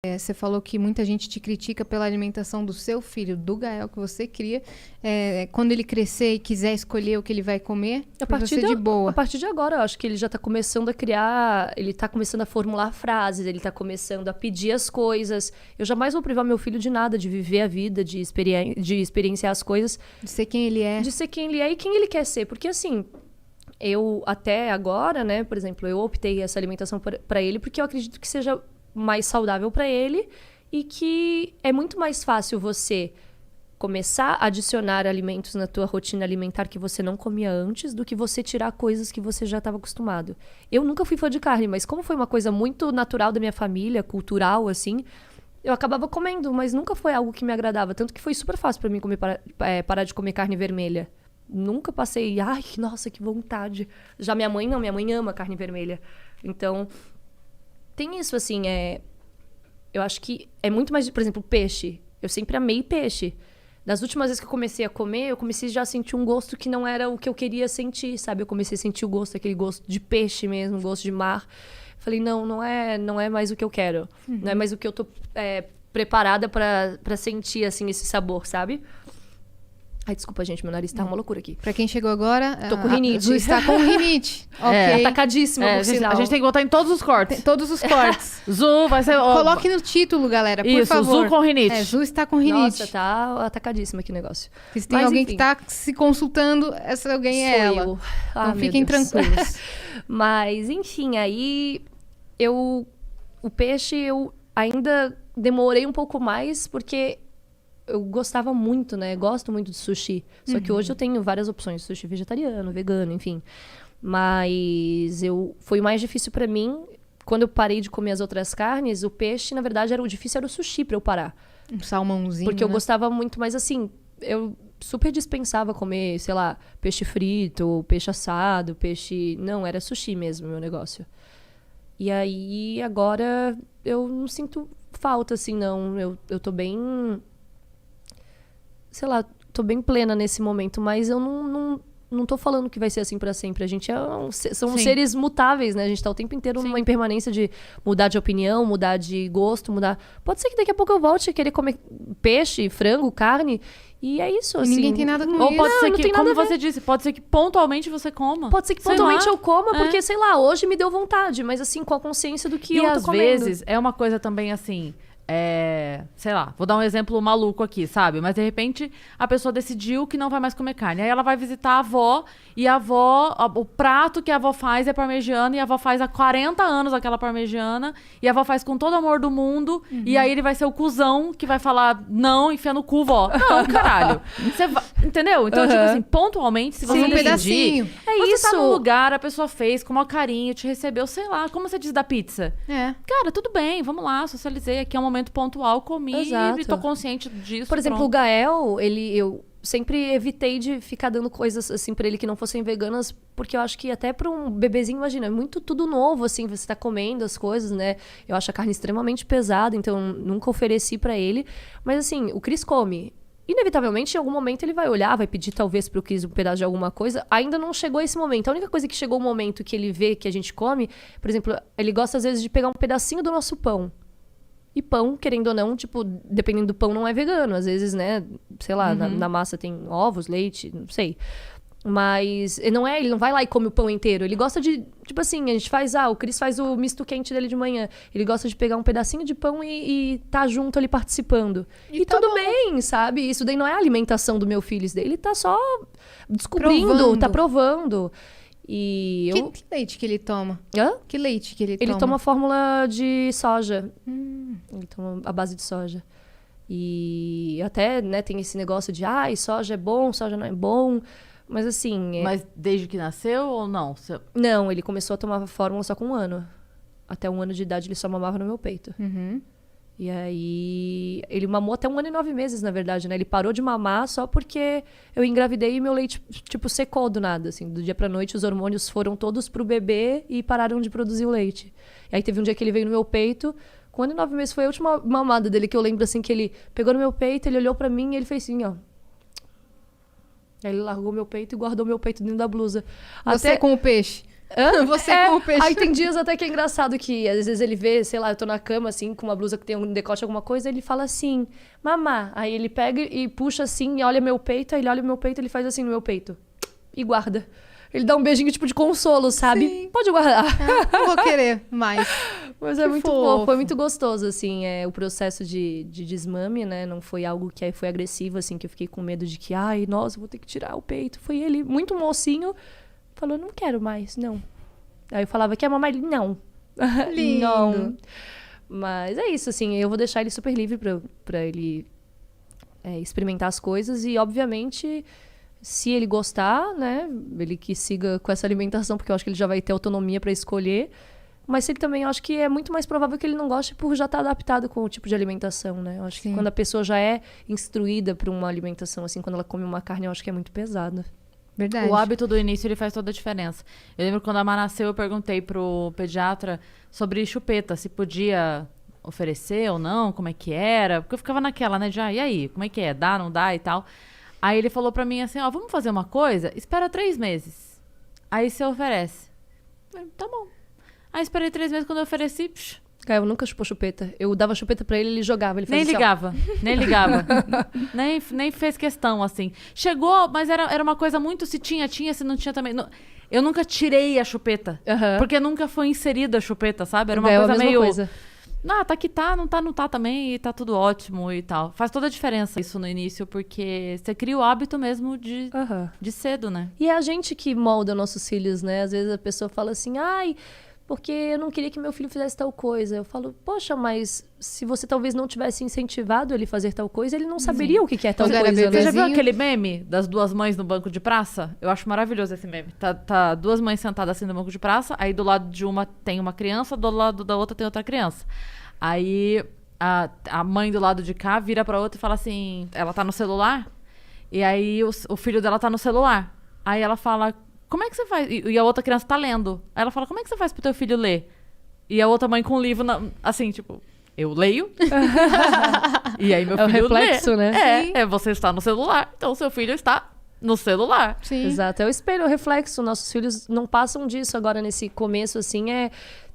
Você falou que muita gente te critica pela alimentação do seu filho, do Gael, que você cria. Quando ele crescer e quiser escolher o que ele vai comer, vai ser de boa. A partir de agora, eu acho que ele já tá começando a criar, ele tá começando a formular frases, ele tá começando a pedir as coisas. Eu jamais vou privar meu filho de nada, de viver a vida, de experienciar as coisas. De ser quem ele é. De ser quem ele é e quem ele quer ser. Porque assim, eu até agora, né, por exemplo, eu optei essa alimentação para ele porque eu acredito que seja mais saudável para ele e que é muito mais fácil você começar a adicionar alimentos na tua rotina alimentar que você não comia antes do que você tirar coisas que você já estava acostumado. Eu nunca fui fã de carne, mas como foi uma coisa muito natural da minha família, cultural, assim, eu acabava comendo, mas nunca foi algo que me agradava. Tanto que foi super fácil para mim parar de comer carne vermelha. Nunca passei, ai, nossa, que vontade. Já minha mãe não, minha mãe ama carne vermelha. Então, tem isso, assim, eu acho que é muito mais, por exemplo, peixe. Eu sempre amei peixe. Das últimas vezes que eu comecei a comer, eu comecei já a sentir um gosto que não era o que eu queria sentir, sabe? Eu comecei a sentir o gosto, aquele gosto de peixe mesmo, gosto de mar. Falei, não é mais o que eu quero. Uhum. Não é mais o que eu tô preparada pra sentir, assim, esse sabor, sabe? Ai, desculpa, gente, meu nariz tá uma loucura aqui. Pra quem chegou agora... Tô com rinite. Ju está com rinite. Ok. Atacadíssima, por sinal. A gente tem que botar em todos os cortes. Todos os cortes. Zu vai ser... Coloque no título, galera, por favor. Zu com rinite. Ju está com rinite. Nossa, tá atacadíssima aqui o negócio. Se tem alguém que tá se consultando, essa alguém é ela. Eu. Então fiquem tranquilos. Mas, enfim, aí o peixe eu ainda demorei um pouco mais, porque eu gostava muito, né? Gosto muito de sushi. Só que hoje eu tenho várias opções. Sushi vegetariano, vegano, enfim. Mas foi mais difícil pra mim. Quando eu parei de comer as outras carnes, o peixe, na verdade, o difícil era o sushi pra eu parar. Um salmãozinho, porque eu gostava muito, mas assim, eu super dispensava comer, sei lá, peixe frito, peixe assado, peixe... Não, era sushi mesmo, meu negócio. E aí, agora, eu não sinto falta, assim, não. Eu tô bem... Sei lá, tô bem plena nesse momento, mas eu não tô falando que vai ser assim pra sempre. A gente são seres mutáveis, né? A gente tá o tempo inteiro numa impermanência de mudar de opinião, mudar de gosto, mudar... Pode ser que daqui a pouco eu volte a querer comer peixe, frango, carne, e é isso, assim. Ninguém tem nada com isso. Ou pode ser que, como você disse, pode ser que pontualmente você coma. Pode ser que pontualmente eu coma, porque, sei lá, hoje me deu vontade, mas assim, com a consciência do que eu tô comendo. E às vezes é uma coisa também assim... sei lá, vou dar um exemplo maluco aqui, sabe? Mas de repente a pessoa decidiu que não vai mais comer carne. Aí ela vai visitar a avó e o prato que a avó faz é parmegiana e a avó faz há 40 anos aquela parmegiana e a avó faz com todo amor do mundo e aí ele vai ser o cuzão que vai falar não, enfia no cu, vó. Não, caralho. Entendeu? Então, tipo assim, pontualmente, se você decidir, pedacinho. Você tá num lugar, a pessoa fez com o maior carinho, te recebeu, sei lá, como você diz da pizza. Cara, tudo bem, vamos lá, socializei, aqui é um momento pontual, comi e tô consciente disso. Por exemplo, o Gael, eu sempre evitei de ficar dando coisas assim pra ele que não fossem veganas, porque eu acho que até pra um bebezinho, imagina, é muito tudo novo, assim, você tá comendo as coisas, né? Eu acho a carne extremamente pesada, então nunca ofereci pra ele. Mas assim, o Cris come. Inevitavelmente, em algum momento, ele vai olhar, vai pedir talvez pro Cris um pedaço de alguma coisa. Ainda não chegou esse momento. A única coisa que chegou o momento que ele vê que a gente come, por exemplo, ele gosta às vezes de pegar um pedacinho do nosso pão. E pão, querendo ou não, tipo, dependendo do pão, não é vegano. Às vezes, né, sei lá, na massa tem ovos, leite, não sei. Mas ele não vai lá e come o pão inteiro. Ele gosta de, tipo assim, a gente faz, o Cris faz o misto quente dele de manhã. Ele gosta de pegar um pedacinho de pão e tá junto ali participando. E tá tudo bem, sabe? Isso daí não é a alimentação do meu filho. Isso daí ele tá só descobrindo, tá provando. E Que leite que ele toma? Hã? Que leite que ele toma? Ele toma fórmula de soja. Ele toma a base de soja. E até, né, tem esse negócio de soja é bom, soja não é bom. Mas assim... Mas desde que nasceu ou não? Não, ele começou a tomar fórmula só com 1 ano. Até 1 ano de idade ele só mamava no meu peito. E aí, ele mamou até 1 ano e 9 meses, na verdade, né? Ele parou de mamar só porque eu engravidei e meu leite, tipo, secou do nada, assim. Do dia pra noite, os hormônios foram todos pro bebê e pararam de produzir o leite. E aí, teve um dia que ele veio no meu peito. Com 1 ano e 9 meses, foi a última mamada dele que eu lembro, assim, que ele pegou no meu peito, ele olhou pra mim e ele fez assim, ó. Aí ele largou meu peito e guardou meu peito dentro da blusa. Você com o peixe? Você com o peixe. Aí tem dias até que é engraçado que, às vezes, ele vê, sei lá, eu tô na cama, assim, com uma blusa que tem um decote, alguma coisa, ele fala assim, mamá. Aí ele pega e puxa assim, e olha meu peito, aí ele olha meu peito, ele faz assim no meu peito. E guarda. Ele dá um beijinho, tipo, de consolo, sabe? Sim. Pode guardar. Não vou querer mais. Mas é muito fofo. Foi muito gostoso, assim, o processo de desmame, né? Não foi algo que foi agressivo, assim, que eu fiquei com medo de que, ai, nossa, vou ter que tirar o peito. Foi ele, muito mocinho, falou, não quero mais, não. Aí eu falava, quer mamar? Ele, não. Lindo. Não. Mas é isso, assim, eu vou deixar ele super livre pra ele experimentar as coisas e, obviamente... Se ele gostar, né, ele que siga com essa alimentação, porque eu acho que ele já vai ter autonomia para escolher. Mas se ele também, eu acho que é muito mais provável que ele não goste por já estar adaptado com o tipo de alimentação, né? Eu acho que quando a pessoa já é instruída para uma alimentação, assim, quando ela come uma carne, eu acho que é muito pesado. Verdade. O hábito do início, ele faz toda a diferença. Eu lembro quando a Má nasceu, eu perguntei pro pediatra sobre chupeta, se podia oferecer ou não, como é que era. Porque eu ficava naquela, né, de, e aí, como é que é? Dá, não dá e tal. Aí ele falou pra mim assim, vamos fazer uma coisa? Espera 3 meses. Aí você oferece. Eu falei, tá bom. Aí esperei 3 meses, quando eu ofereci... Eu nunca chupou chupeta. Eu dava chupeta pra ele, ele jogava. Ele fazia nem ligava. nem fez questão, assim. Chegou, mas era uma coisa muito... Se tinha, se não tinha também. Eu nunca tirei a chupeta. Porque nunca foi inserida a chupeta, sabe? Era uma coisa meio... Coisa. Tá que tá, não tá também, e tá tudo ótimo e tal. Faz toda a diferença isso no início, porque você cria o hábito mesmo de cedo, né? E é a gente que molda nossos filhos, né? Às vezes a pessoa fala assim, porque eu não queria que meu filho fizesse tal coisa. Eu falo, poxa, mas se você talvez não tivesse incentivado ele a fazer tal coisa, ele não saberia o que é tal coisa. Você já viu aquele meme das 2 mães no banco de praça? Eu acho maravilhoso esse meme. Tá 2 mães sentadas assim no banco de praça, aí do lado de uma tem uma criança, do lado da outra tem outra criança. Aí a mãe do lado de cá vira pra outra e fala assim, ela tá no celular, e aí o filho dela tá no celular. Aí ela fala... Como é que você faz? E a outra criança tá lendo. Aí ela fala, como é que você faz pro teu filho ler? E a outra mãe com o livro, assim, tipo, eu leio. E aí meu filho lê. É o reflexo, né? Você está no celular, então seu filho está no celular. Sim. Exato, é o espelho, é o reflexo. Nossos filhos não passam disso agora nesse começo, assim,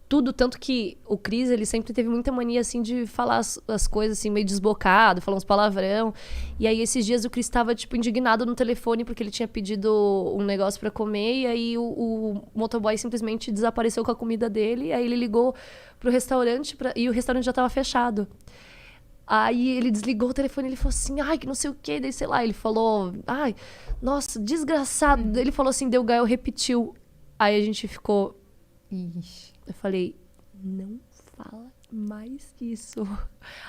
tudo, tanto que o Cris, ele sempre teve muita mania, assim, de falar as coisas, assim, meio desbocado, falar uns palavrão. E aí, esses dias, o Cris estava, tipo, indignado no telefone porque ele tinha pedido um negócio pra comer e aí o motoboy simplesmente desapareceu com a comida dele. E aí, ele ligou pro restaurante e o restaurante já tava fechado. Aí, ele desligou o telefone e ele falou assim, que não sei o quê. Daí, sei lá, ele falou, nossa, desgraçado. Ele falou assim, o Gael repetiu. Aí, a gente ficou... Ixi. Eu falei, não fala mais isso.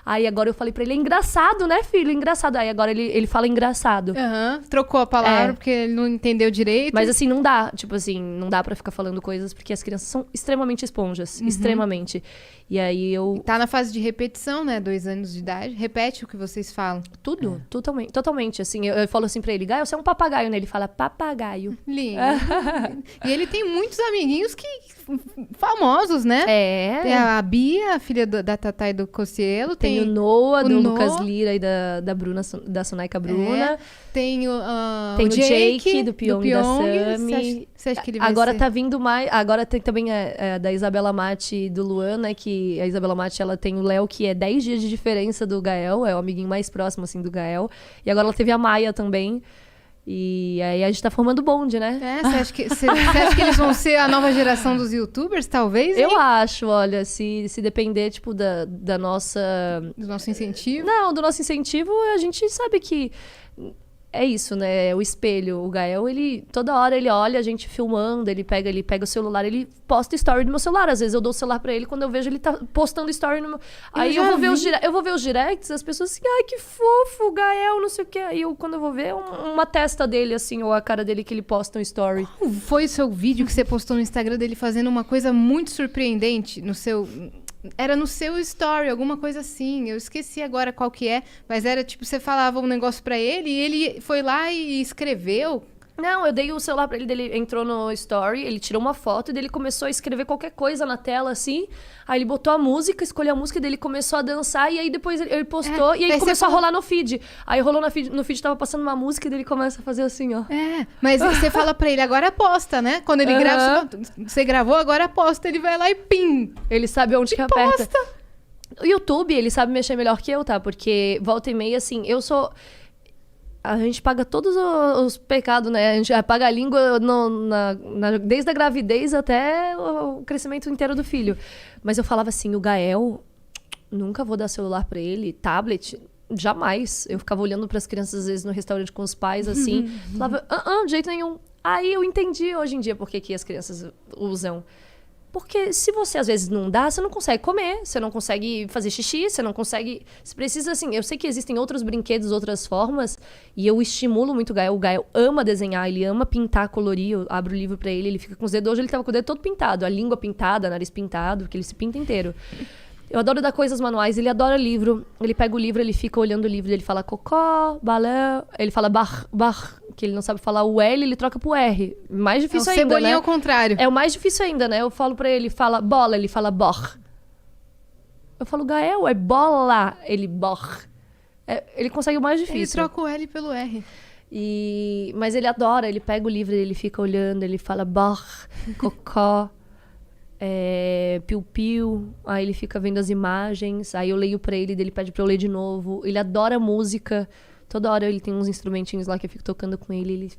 Aí agora eu falei pra ele, é engraçado, né, filho? Engraçado. Aí agora ele fala engraçado. Trocou a palavra porque ele não entendeu direito. Mas assim, não dá. Tipo assim, não dá pra ficar falando coisas porque as crianças são extremamente esponjas. Extremamente. E aí eu... Tá na fase de repetição, né? 2 anos de idade. Repete o que vocês falam. Tudo. Totalmente. Assim, eu falo assim pra ele, Gael, você é um papagaio, né? Ele fala papagaio. Lindo. E ele tem muitos amiguinhos famosos, né? Tem a Bia, a filha da Tatá e do Cossielo. Tem o Noah, do Lucas Lira e da Bruna, da Sonaika Bruna. Tem o Jake, do Pyong e da Sami. Você acha que ele vai agora tá vindo mais... Agora tem também a da Isabela Mate e do Luan, né? Que a Isabela Mate, ela tem o Léo, que é 10 dias de diferença do Gael. É o amiguinho mais próximo, assim, do Gael. E agora ela teve a Maia também. E aí a gente tá formando bonde, né? Você acha que eles vão ser a nova geração dos youtubers, talvez? Eu acho, olha, se depender, tipo, da nossa... Do nosso incentivo? Não, do nosso incentivo, a gente sabe que... É isso, né? O espelho. O Gael, toda hora ele olha a gente filmando, ele pega o celular, ele posta story no meu celular. Às vezes eu dou o celular pra ele, quando eu vejo ele tá postando story no meu... Aí eu vou ver os directs, as pessoas assim, que fofo, o Gael, não sei o quê. Aí quando eu vou ver, uma testa dele, assim, ou a cara dele que ele posta um story. Qual foi o seu vídeo que você postou no Instagram dele fazendo uma coisa muito surpreendente no seu... Era no seu story, alguma coisa assim. Eu esqueci agora qual que é. Mas era tipo, você falava um negócio pra ele e ele foi lá e escreveu. Não, eu dei o celular pra ele, ele entrou no story, ele tirou uma foto e ele começou a escrever qualquer coisa na tela, assim. Aí ele botou a música, escolheu a música dele, começou a dançar e aí depois ele postou e aí começou a rolar no feed. Aí rolou no feed tava passando uma música e ele começa a fazer assim, ó. Mas você fala pra ele, agora aposta, né? Quando ele grava, você gravou, agora aposta, ele vai lá e pim! Ele sabe onde que aperta. O YouTube, ele sabe mexer melhor que eu, tá? Porque volta e meia, assim, a gente paga todos os pecados, né? A gente paga a língua desde a gravidez até o crescimento inteiro do filho. Mas eu falava assim, o Gael, nunca vou dar celular pra ele, tablet, jamais. Eu ficava olhando pras crianças, às vezes, no restaurante com os pais, assim. Falava, de jeito nenhum. Aí eu entendi hoje em dia por que as crianças usam. Porque se você, às vezes, não dá, você não consegue comer, você não consegue fazer xixi, você não consegue... Você precisa, assim... Eu sei que existem outros brinquedos, outras formas, e eu estimulo muito o Gael. O Gael ama desenhar, ele ama pintar, colorir. Eu abro o livro pra ele, ele fica com os dedos. Hoje ele tava com o dedo todo pintado, a língua pintada, nariz pintado, porque ele se pinta inteiro. Eu adoro dar coisas manuais, ele adora livro. Ele pega o livro, ele fica olhando o livro, ele fala cocó, balão, ele fala bar, que ele não sabe falar o L, ele troca pro R. Mais difícil ainda, Cebolinha né? ao contrário. É o mais difícil ainda, né? Eu falo pra ele, fala bola, ele fala bor. Eu falo, Gael, é bola, ele bor. Ele consegue o mais difícil. Ele troca o L pelo R. Mas ele adora, ele pega o livro, ele fica olhando, ele fala bor, cocó, piu-piu. Aí ele fica vendo as imagens, aí eu leio pra ele, ele pede pra eu ler de novo. Ele adora música. Toda hora ele tem uns instrumentinhos lá que eu fico tocando com ele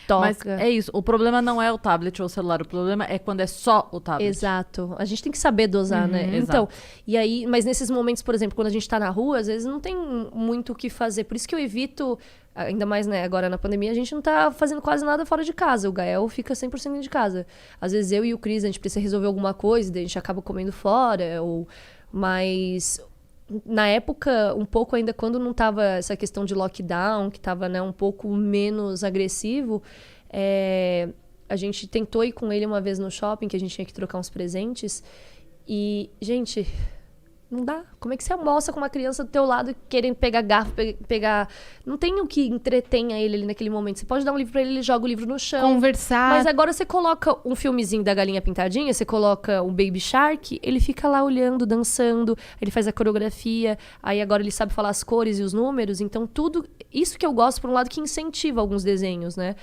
toca. Mas é isso, o problema não é o tablet ou o celular, o problema é quando é só o tablet. Exato. A gente tem que saber dosar, né? Então, e aí, mas nesses momentos, por exemplo, quando a gente tá na rua, às vezes não tem muito o que fazer. Por isso que eu evito, ainda mais, né, agora na pandemia, a gente não tá fazendo quase nada fora de casa. O Gael fica 100% dentro de casa. Às vezes eu e o Cris, a gente precisa resolver alguma coisa, daí a gente acaba comendo fora, mas... Na época, um pouco ainda quando não tava essa questão de lockdown, que tava, né, um pouco menos agressivo, a gente tentou ir com ele uma vez no shopping, que a gente tinha que trocar uns presentes. E, gente, não dá. Como é que você almoça com uma criança do teu lado querendo pegar garfo, pegar... Não tem o que entretenha ele ali naquele momento. Você pode dar um livro pra ele, ele joga o livro no chão. Conversar. Mas agora você coloca um filmezinho da Galinha Pintadinha, você coloca um Baby Shark, ele fica lá olhando, dançando, ele faz a coreografia, aí agora ele sabe falar as cores e os números, então tudo... Isso que eu gosto, por um lado, que incentiva alguns desenhos, né?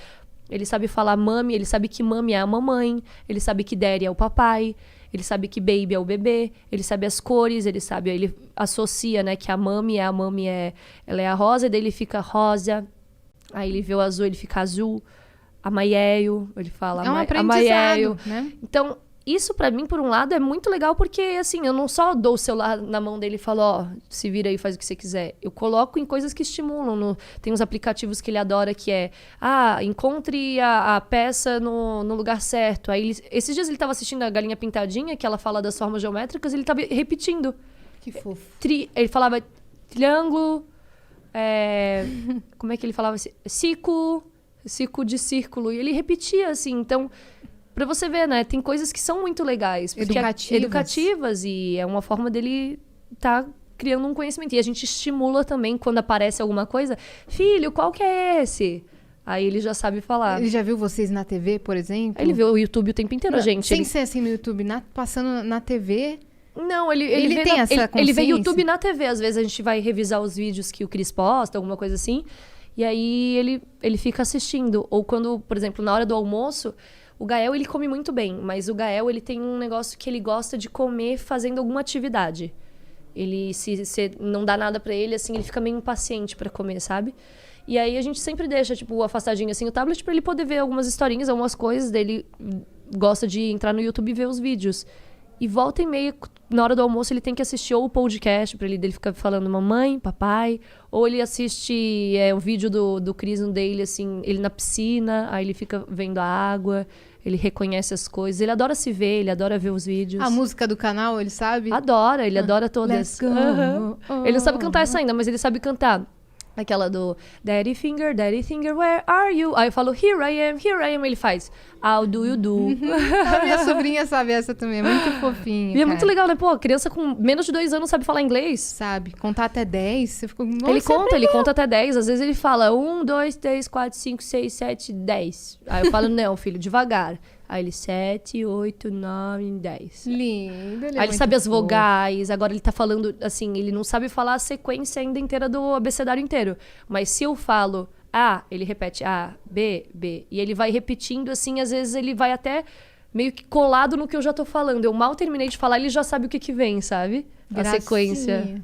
Ele sabe falar mami, ele sabe que mami é a mamãe, ele sabe que daddy é o papai, ele sabe que baby é o bebê, ele sabe as cores, ele associa, né, que a mami ela é a rosa, e daí ele fica rosa, aí ele vê o azul, ele fica azul, amaieio, ele fala amaieio, né? Então, isso pra mim, por um lado, é muito legal, porque, assim, eu não só dou o celular na mão dele e falo, se vira aí, faz o que você quiser. Eu coloco em coisas que estimulam. Tem uns aplicativos que ele adora, que encontre a peça no lugar certo. Aí, esses dias ele tava assistindo a Galinha Pintadinha, que ela fala das formas geométricas, e ele tava repetindo. Que fofo. Ele falava triângulo, como é que ele falava? Ciclo de círculo. E ele repetia, assim, então... Pra você ver, né? Tem coisas que são muito legais. Educativas. E é uma forma dele tá criando um conhecimento. E a gente estimula também, quando aparece alguma coisa. Filho, qual que é esse? Aí ele já sabe falar. Ele já viu vocês na TV, por exemplo? Ele vê o YouTube o tempo inteiro, gente. Sem ser assim no YouTube, passando na TV... Não, ele tem essa consciência? Ele vê YouTube na TV. Às vezes a gente vai revisar os vídeos que o Cris posta, alguma coisa assim. E aí ele fica assistindo. Ou quando, por exemplo, na hora do almoço... O Gael, ele come muito bem, mas o Gael, ele tem um negócio que ele gosta de comer fazendo alguma atividade. Ele, se não dá nada pra ele, assim, ele fica meio impaciente pra comer, sabe? E aí a gente sempre deixa, tipo, afastadinho, assim, o tablet pra ele poder ver algumas historinhas, algumas coisas dele. Gosta de entrar no YouTube e ver os vídeos. E volta e meia, na hora do almoço, ele tem que assistir ou o podcast pra ele dele ficar falando mamãe, papai, ou ele assiste o vídeo do Cris no dele, assim, ele na piscina, aí ele fica vendo a água, ele reconhece as coisas, ele adora se ver, ele adora ver os vídeos. A música do canal, ele sabe? Adora, ele adora todas. Let's go. Ele não sabe cantar essa ainda, mas ele sabe cantar. Aquela do Daddy Finger, where are you? Aí eu falo, here I am. Ele faz, how do you do? A minha sobrinha sabe essa também, é muito fofinha. E é muito legal, né? Pô, criança com menos de 2 anos sabe falar inglês. Sabe, contar até 10, você ficou... Ele conta até 10, às vezes ele fala 1, 2, 3, 4, 5, 6, 7, 10. Aí eu falo, não, filho, devagar. Aí ele 7, 8, 9, 10. Lindo. Aí ele sabe as vogais, agora ele tá falando, assim, ele não sabe falar a sequência ainda inteira do abecedário inteiro. Mas se eu falo A, ele repete A, B, B. E ele vai repetindo, assim, às vezes ele vai até meio que colado no que eu já tô falando. Eu mal terminei de falar, ele já sabe o que vem, sabe? A sequência.